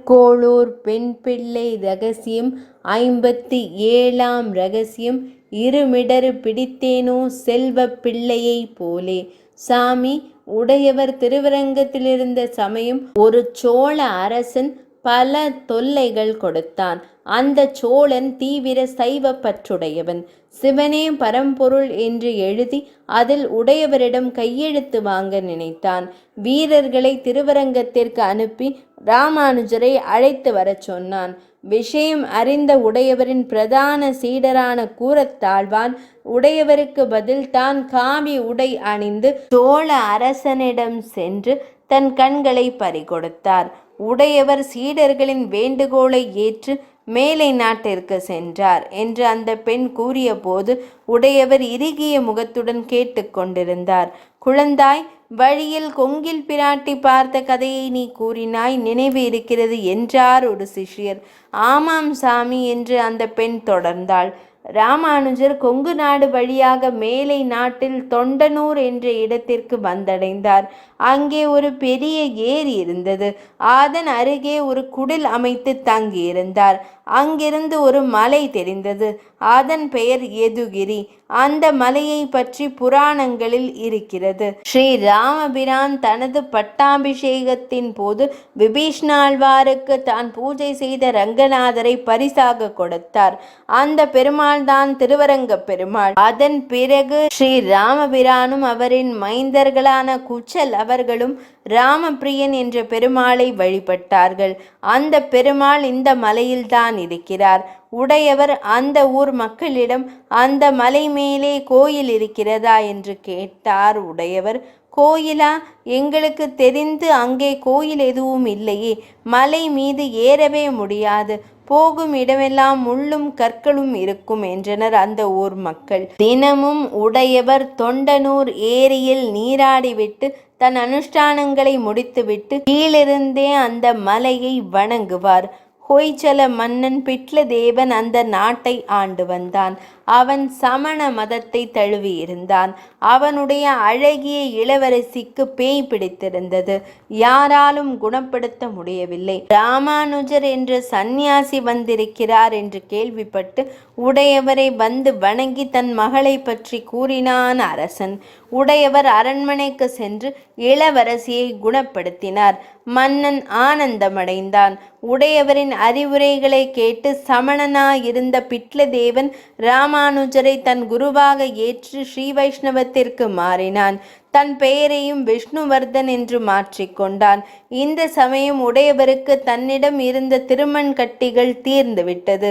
கோளூர் பெண் பிள்ளை ரகசியம் 57ஆம் ரகசியம். இருமிடறு பிடித்தேனோ செல்வப் பிள்ளையைப் போலே. சாமி, உடையவர் திருவரங்கத்திலிருந்த சமயம் ஒரு சோழ அரசன் பல தொல்லைகள் கொடுத்தான். அந்த சோழன் தீவிர சைவ பற்றுடையவன். சிவனே பரம்பொருள் என்று எழுதி அதில் உடையவரிடம் கையெழுத்து வாங்க நினைத்தான். வீரர்களை திருவரங்கத்திற்கு அனுப்பி ராமானுஜரை அழைத்து வரச் சொன்னான். விஷயம் அறிந்த உடையவரின் பிரதான சீடரான கூரத்தாழ்வான் உடையவருக்கு பதில் தான் காவி உடை அணிந்து சோழ அரசனிடம் சென்று தன் கண்களை பறிகொடுத்தார். உடையவர் சீடர்களின் வேண்டுகோளை ஏற்று மேலை நாட்டிற்கு சென்றார் என்று அந்த பெண் கூறிய போது உடையவர் இறுகிய முகத்துடன் கேட்டுக்கொண்டிருந்தார். குழந்தாய், வழியில் கொங்கில் பிராட்டி பார்த்த கதையை நீ கூறினாய், நினைவு இருக்கிறது என்றார் ஒரு சிஷ்யர். ஆமாம் சாமி என்று அந்த பெண் தொடர்ந்தாள். ராமானுஜர் கொங்கு நாடு வழியாக மேலை நாட்டில் தொண்டனூர் என்ற இடத்திற்கு வந்தடைந்தார். அங்கே ஒரு பெரிய ஏரி இருந்தது. அதன் அருகே ஒரு குடில் அமைத்து தங்கியிருந்தார். அங்கிருந்து ஒரு மலை தெரிந்தது. அதன் பெயர் எதுகிரி. அந்த மலையை பற்றி புராணங்களில் இருக்கிறது. ஸ்ரீ ராமபிரான் தனது பட்டாபிஷேகத்தின் போது விபீஷ்ணாழ்வாருக்கு தான் பூஜை செய்த ரங்கநாதரை பரிசாக கொடுத்தார். அந்த பெருமாள் தான் திருவரங்க பெருமாள். அதன் பிறகு ஸ்ரீ ராமபிரானும் அவரின் மைந்தர்களான குச்சல் அவர்களும் ராமபிரியன் என்ற பெருமாளை வழிபட்டார்கள். அந்த பெருமாள் இந்த மலையில்தான் இருக்கிறார். உடையவர் அந்த ஊர் மக்களிடம் அந்த மலை மேலே கோயில் இருக்கிறதா என்று கேட்டார். உடையவர், கோயிலா? எங்களுக்கு தெரிந்து அங்கே கோயில் எதுவும் இல்லையே. மலை மீது ஏறவே முடியாது. போகும் இடமெல்லாம் முள்ளும் கற்களும் இருக்கும் என்றனர் அந்த ஊர் மக்கள். தினமும் உடையவர் தொண்டனூர் ஏரியில் நீராடிவிட்டு தன் அனுஷ்டானங்களை முடித்துவிட்டு கீழிருந்தே அந்த மலையை வணங்குவார். ஹொய்சல மன்னன் பிட்லதேவன் அந்த நாட்டை ஆண்டு வந்தான். அவன் சமண மதத்தை தழுவியிருந்தான். அவனுடைய அழகிய இளவரசிக்கு பேய் பிடித்திருந்தது. யாராலும் குணப்படுத்த முடியவில்லை. ராமானுஜர் என்ற சந்நியாசி வந்திருக்கிறார் என்று கேள்விப்பட்டு உடையவரை வந்து வணங்கி தன் மகளை பற்றி கூறினான் அரசன். உடையவர் அரண்மனைக்கு சென்று இளவரசியை குணப்படுத்தினார். மன்னன் ஆனந்தமடைந்தான். உடையவரின் அறிவுரைகளை கேட்டு சமணனாயிருந்த பிட்லதேவன் ராமானுஜரை தன் குருவாக ஏற்று ஸ்ரீ வைஷ்ணவத்திற்கு மாறினான். தன் பெயரையும் விஷ்ணுவர்தன் என்று மாற்றிக்கொண்டான். இந்த சமயம் உடையவருக்கு தன்னிடம் இருந்த திருமண் கட்டிகள் தீர்ந்துவிட்டது.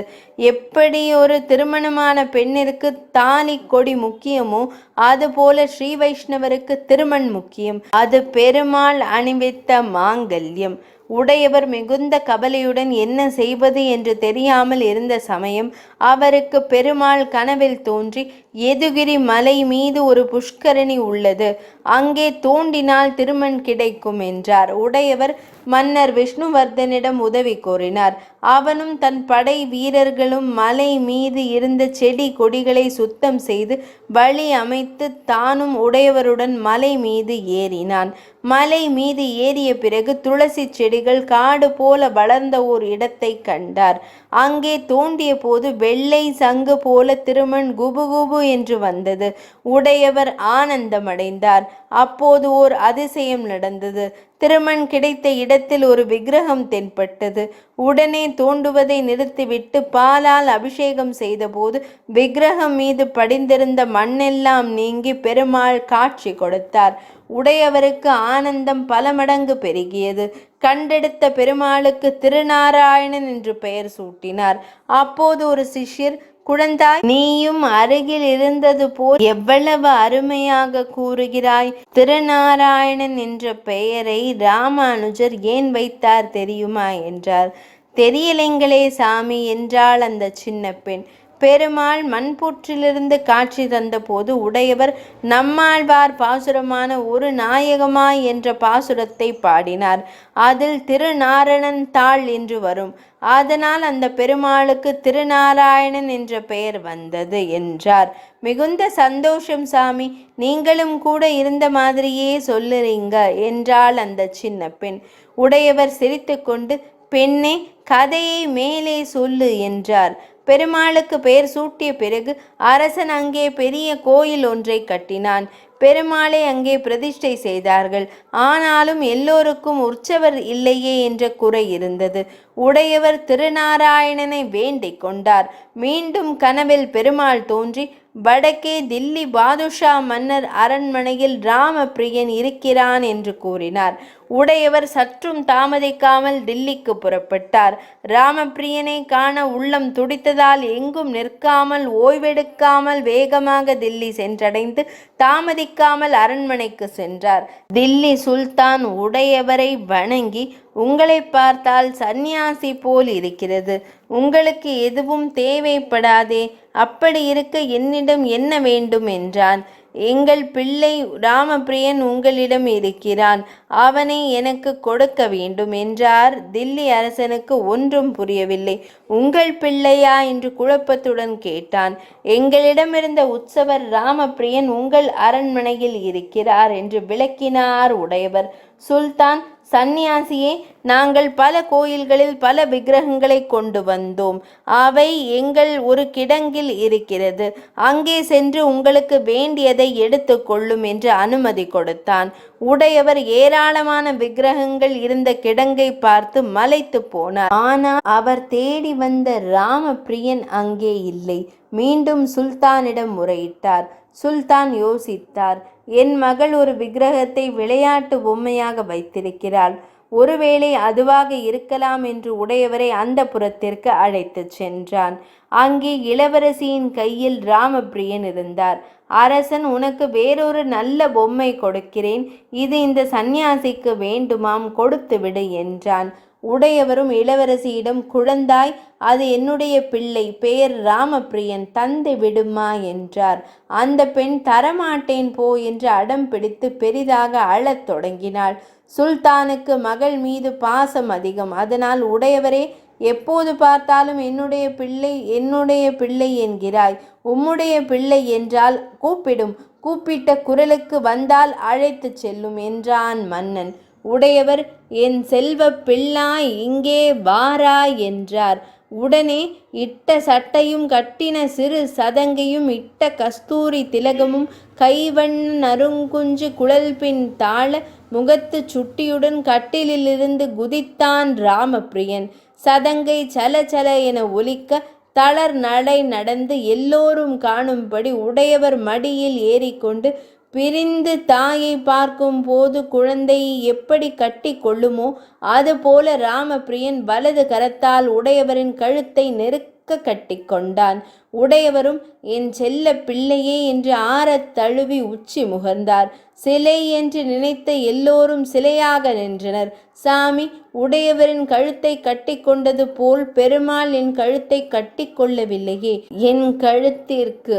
எப்படி ஒரு திருமணமான பெண்ணிற்கு தாலி கொடி முக்கியமோ அதுபோல ஸ்ரீ வைஷ்ணவருக்கு திருமண் முக்கியம். அது பெருமாள் அணிவித்த மாங்கல்யம். உடையவர் மிகுந்த கவலையுடன் என்ன செய்வது என்று தெரியாமல் இருந்த சமயம் அவருக்கு பெருமாள் கனவில் தோன்றி, எதுகிரி மலை மீது ஒரு புஷ்கரணி உள்ளது, அங்கே தோண்டினால் திருமண் கிடைக்கும் என்றார். உடையவர் மன்னர் விஷ்ணுவர்தனிடம் உதவி கோரினார். அவனும் தன் படை வீரர்களும் மலை மீது இருந்த செடி கொடிகளை சுத்தம் செய்து வழி அமைத்து தானும் உடையவருடன் மலை மீது ஏறினான். மலை மீது ஏறிய பிறகு துளசி செடிகள் காடு போல வளர்ந்த ஓர் இடத்தை கண்டார். அங்கே தோண்டிய போது வெள்ளை சங்கு போல திருமண் குபுகுபு என்று வந்தது. உடையவர் ஆனந்தமடைந்தார். அப்போது ஓர் அதிசயம் நடந்தது. திருமண் கிடைத்த இடத்தில் ஒரு விக்கிரகம் தென்பட்டது. உடனே தோண்டுவதை நிறுத்திவிட்டு பாலால் அபிஷேகம் செய்தபோது விக்கிரகம் மீது படிந்திருந்த மண்ணெல்லாம் நீங்கி பெருமாள் காட்சி கொடுத்தார். உடையவருக்கு ஆனந்தம் பல மடங்கு பெருகியது. கண்டெடுத்த பெருமாளுக்கு திருநாராயணன் என்று பெயர் சூட்டினார். அப்போது ஒரு சிஷ்யர், குழந்தாய், நீயும் அருகில் இருந்தது போல் எவ்வளவு அருமையாக கூறுகிறாய். திருநாராயணன் என்ற பெயரை ராமானுஜர் ஏன் வைத்தார் தெரியுமா என்றார். தெரியலைங்களே சாமி என்றாள் அந்த சின்ன பெண். பெருமாள் மண்புற்றிலிருந்து காட்சி தந்த போது உடையவர் நம்மாழ்வார் பாசுரமான ஒரு நாயகமாய் என்ற பாசுரத்தை பாடினார். அதில் திருநாரணன் தாள் என்று வரும். அதனால் அந்த பெருமாளுக்கு திருநாராயணன் என்ற பெயர் வந்தது என்றார். மிகுந்த சந்தோஷம் சாமி, நீங்களும் கூட இருந்த மாதிரியே சொல்லுறீங்க என்றாள் அந்த சின்ன பெண். உடையவர் சிரித்து கொண்டு, பெண்ணே, கதையை மேலே சொல்லு என்றார். பெருமாளுக்கு பெயர் சூட்டிய பிறகு அரசன் அங்கே பெரிய கோயில் ஒன்றை கட்டினான். பெருமாளை அங்கே பிரதிஷ்டை செய்தார்கள். ஆனாலும் எல்லோருக்கும் உற்சவர் இல்லையே என்ற குறை இருந்தது. உடையவர் திருநாராயணனை வேண்டிக் கொண்டார். மீண்டும் கனவில் பெருமாள் தோன்றி, வடக்கே தில்லி பாதுஷா மன்னர் அரண்மனையில் ராமபிரியன் இருக்கிறான் என்று கூறினார். உடையவர் சற்றும் தாமதிக்காமல் தில்லிக்கு புறப்பட்டார். ராமபிரியனை காண உள்ளம் துடித்ததால் எங்கும் நிற்காமல் ஓய்வெடுக்காமல் வேகமாக தில்லி சென்றடைந்து தாமதிக்காமல் அரண்மனைக்கு சென்றார். தில்லி சுல்தான் உடையவரை வணங்கி, உங்களை பார்த்தால் சந்நியாசி போல் இருக்கிறது. உங்களுக்கு எதுவும் தேவைப்படாதே. அப்படி இருக்க என்னிடம் என்ன வேண்டும் என்றான். எங்கள் பிள்ளை ராமபிரியன் உங்களிடம் இருக்கிறான். அவனை எனக்கு கொடுக்க வேண்டும் என்றார். தில்லி அரசனுக்கு ஒன்றும் புரியவில்லை. உங்கள் பிள்ளையா என்று குழப்பத்துடன் கேட்டான். எங்களிடமிருந்த உற்சவர் ராமபிரியன் உங்கள் அரண்மனையில் இருக்கிறார் என்று விளக்கினார் உடையவர். சுல்தான், சந்நியாசியே, நாங்கள் பல கோயில்களில் பல விக்கிரகங்களை கொண்டு வந்தோம். அவை எங்கள் ஒரு கிடங்கில் இருக்கிறது. அங்கே சென்று உங்களுக்கு வேண்டியதை எடுத்து கொள்ளும் என்று அனுமதி கொடுத்தான். உடையவர் ஏராளமான விக்கிரகங்கள் இருந்த கிடங்கை பார்த்து மலைத்து போனார். ஆனால் அவர் தேடி வந்த ராமபிரியன் அங்கே இல்லை. மீண்டும் சுல்தானிடம் முறையிட்டார். சுல்தான் யோசித்தார். என் மகள் ஒரு விக்கிரகத்தை விளையாட்டு பொம்மையாக வைத்திருக்கிறாள். ஒருவேளை அதுவாக இருக்கலாம் என்று உடையவரை அந்த புறத்திற்கு அழைத்து சென்றான். அங்கே இளவரசியின் கையில் ராமபிரியன் இருந்தார். அரசன், உனக்கு வேறொரு நல்ல பொம்மை கொடுக்கிறேன். இது இந்த சந்நியாசிக்கு வேண்டுமாம், கொடுத்து விடு என்றான். உடையவரும் இளவரசியிடம், குழந்தாய், அது என்னுடைய பிள்ளை, பெயர் ராமபிரியன், தந்து விடுமா என்றார். அந்த பெண் தரமாட்டேன் போ என்று அடம் பிடித்து பெரிதாக அழத் தொடங்கினாள். சுல்தானுக்கு மகள் மீது பாசம் அதிகம். அதனால், உடையவரே, எப்போது பார்த்தாலும் என்னுடைய பிள்ளை என்னுடைய பிள்ளை என்கிறாய். உம்முடைய பிள்ளை என்றால் கூப்பிடும். கூப்பிட்ட குரலுக்கு வந்தால் அழைத்து செல்லும் என்றான் மன்னன். உடையவர், என் செல்வ பிள்ளாய், இங்கே வாராய் என்றார். உடனே இட்ட சட்டையும் கட்டின சிறு சதங்கையும் இட்ட கஸ்தூரி திலகமும் கைவண்ண நறுங்குஞ்சு குழல்பின் தாழ முகத்து சுட்டியுடன் கட்டிலிலிருந்து குதித்தான் ராமபிரியன். சதங்கை சல சல என ஒலிக்க தளர் நடை நடந்து எல்லோரும் காணும்படி உடையவர் மடியில் ஏறிக்கொண்டு, பிரிந்து தாயை பார்க்கும் போது குழந்தையை எப்படி கட்டி கொள்ளுமோ அதுபோல ராமபிரியன் வலது கரத்தால் உடையவரின் கழுத்தை நெருக்க கட்டி கொண்டான். உடையவரும், என் செல்ல பிள்ளையே என்று ஆறத் தழுவி உச்சி முகர்ந்தார். சிலை என்று நினைத்த எல்லோரும் சிலையாக நின்றனர். சாமி, உடையவரின் கழுத்தை கட்டி கொண்டது போல் பெருமாள் என் கழுத்தை கட்டி கொள்ளவில்லையே. என் கழுத்திற்கு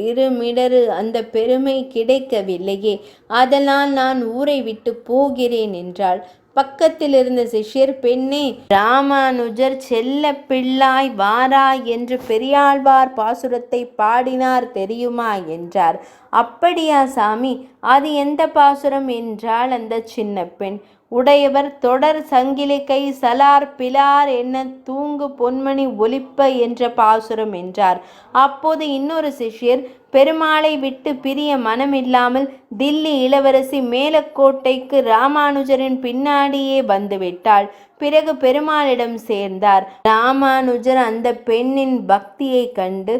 இரு மிடறு அந்த பெருமை கிடைக்கவில்லையே. அதனால் நான் ஊரை விட்டு போகிறேன் என்றாள். பக்கத்தில் இருந்த சிஷ்யர், பெண்ணே, ராமானுஜர் செல்ல பிள்ளாய் வாராய் என்று பெரியாழ்வார் பாசுரத்தை பாடினார் தெரியுமா என்றார். அப்படியா சாமி, அது எந்த பாசுரம் என்றாள் அந்த சின்ன பெண். உடையவர், தொடர் சங்கிலி கை சலார் பிலார் என்ன தூங்கு பொன்மணி ஒலிப்ப என்ற பாசுரம் என்றார். அப்போது இன்னொரு சிஷ்யர், பெருமாளை விட்டு பிரிய மனமில்லாமல் தில்லி இளவரசி மேலக்கோட்டைக்கு ராமானுஜரின் பின்னாடியே வந்துவிட்டாள். பிறகு பெருமாளிடம் சேர்ந்தார். ராமானுஜர் அந்த பெண்ணின் பக்தியை கண்டு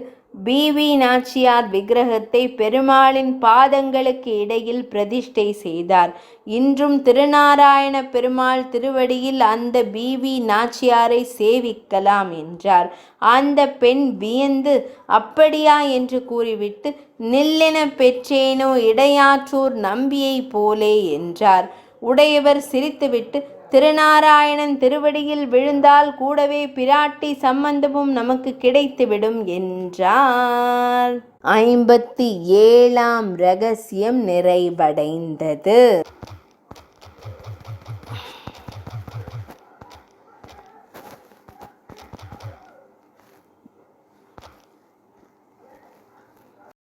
பிவி நாச்சியார் விக்கிரகத்தை பெருமாளின் பாதங்களுக்கு இடையில் பிரதிஷ்டை செய்தார். இன்றும் திருநாராயண பெருமாள் திருவடியில் அந்த பிவி நாச்சியாரை சேவிக்கலாம் என்றார். அந்த பெண் வியந்து, அப்படியா என்று கூறிவிட்டு, நில்லென பெற்றேனோ இடையாற்றூர் நம்பியை போலே என்றார். உடையவர் சிரித்துவிட்டு, திருநாராயணன் திருவடியில் விழுந்தால் கூடவே பிராட்டி சம்பந்தமும் நமக்கு கிடைத்துவிடும் என்றார். 57ஆம் ரகசியம் நிறைவடைந்தது.